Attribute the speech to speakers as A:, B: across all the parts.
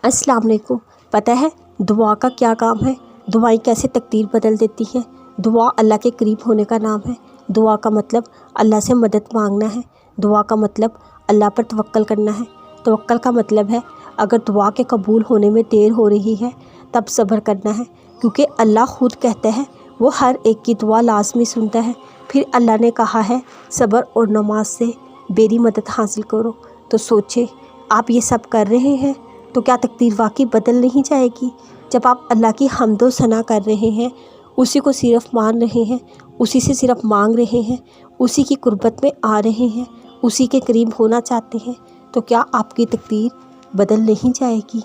A: अस्सलाम वालेकुम। पता है दुआ का क्या काम है? दुआएं कैसे तकदीर बदल देती हैं। दुआ अल्लाह के करीब होने का नाम है। दुआ का मतलब अल्लाह से मदद मांगना है। दुआ का मतलब अल्लाह पर तवक्कल करना है। तवक्कल का मतलब है अगर दुआ के कबूल होने में देर हो रही है तब सब्र करना है, क्योंकि अल्लाह ख़ुद कहता है वो हर एक की दुआ लाजमी सुनता है। फिर अल्लाह ने कहा है सब्र और नमाज से मेरी मदद हासिल करो। तो सोचे आप ये सब कर रहे हैं तो क्या तकदीर वाकई बदल नहीं जाएगी? जब आप अल्लाह की हम्दो सना कर रहे हैं, उसी को सिर्फ मान रहे हैं, उसी से सिर्फ मांग रहे हैं, उसी की कुर्बत में आ रहे हैं, उसी के करीब होना चाहते हैं, तो क्या आपकी तकदीर बदल नहीं जाएगी?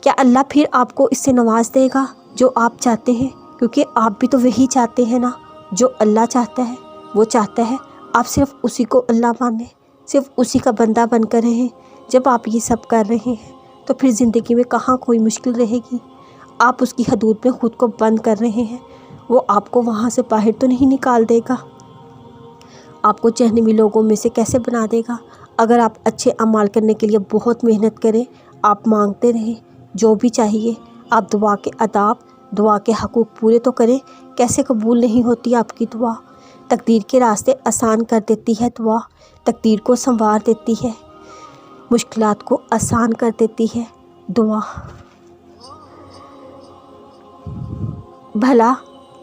A: क्या अल्लाह फिर आपको इससे नवाज देगा जो आप चाहते हैं? क्योंकि आप भी तो वही चाहते हैं ना जो अल्लाह चाहता है। वो चाहता है आप सिर्फ उसी को अल्लाह माने, सिर्फ उसी का बंदा बनकर रहें। जब आप ये सब कर रहे हैं तो फिर ज़िंदगी में कहाँ कोई मुश्किल रहेगी। आप उसकी हदूद में ख़ुद को बंद कर रहे हैं, वो आपको वहाँ से बाहर तो नहीं निकाल देगा, आपको जहन्नमी लोगों में से कैसे बना देगा। अगर आप अच्छे अमाल करने के लिए बहुत मेहनत करें, आप मांगते रहें जो भी चाहिए, आप दुआ के आदाब, दुआ के हकूक़ पूरे तो करें, कैसे कबूल नहीं होती आपकी दुआ। तकदीर के रास्ते आसान कर देती है दुआ, तकदीर को संवार देती है, मुश्किलात को आसान कर देती है दुआ। भला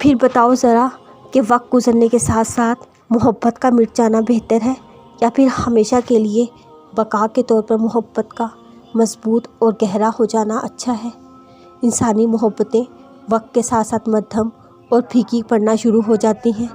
A: फिर बताओ ज़रा कि वक्त गुजरने के साथ साथ मोहब्बत का मिट जाना बेहतर है या फिर हमेशा के लिए बका के तौर पर मोहब्बत का मजबूत और गहरा हो जाना अच्छा है। इंसानी मोहब्बतें वक्त के साथ साथ मध्यम और फीकी पड़ना शुरू हो जाती हैं,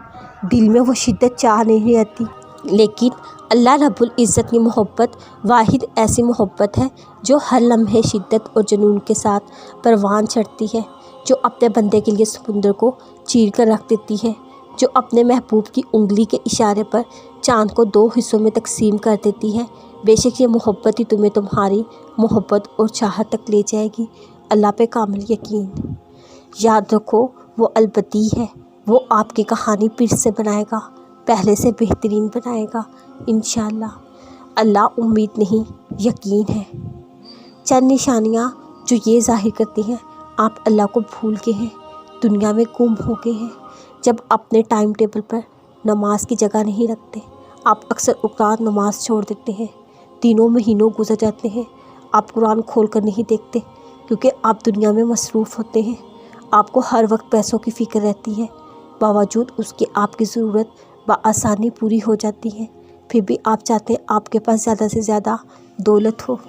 A: दिल में वो शिद्दत चाह नहीं रहती। लेकिन अल्लाह रब्बुल इज़्ज़त की मोहब्बत वाहिद ऐसी मोहब्बत है जो हर लम्हे शिद्दत और जुनून के साथ परवान चढ़ती है, जो अपने बंदे के लिए समुंदर को चीर कर रख देती है, जो अपने महबूब की उंगली के इशारे पर चाँद को 2 हिस्सों में तकसीम कर देती है। बेशक ये मोहब्बत ही तुम्हें तुम्हारी मोहब्बत और चाहत तक ले जाएगी। अल्लाह पे कामिल यकीन। याद रखो वो अलबदी है, वो आपकी कहानी फिर से बनाएगा, पहले से बेहतरीन बनाएगा इंशाअल्लाह। अल्लाह उम्मीद नहीं यकीन है। चंद निशानियाँ जो ये ज़ाहिर करती हैं आप अल्लाह को भूल गए हैं, दुनिया में गुम हो गए हैं। जब अपने टाइम टेबल पर नमाज की जगह नहीं रखते, आप अक्सर औक़ात नमाज छोड़ देते हैं, दिनों महीनों गुजर जाते हैं, आप कुरान खोल कर नहीं देखते क्योंकि आप दुनिया में मसरूफ़ होते हैं। आपको हर वक्त पैसों की फ़िक्र रहती है, बावजूद उसके आपकी ज़रूरत बआसानी पूरी हो जाती है। फिर भी आप चाहते हैं आपके पास ज़्यादा से ज़्यादा दौलत हो।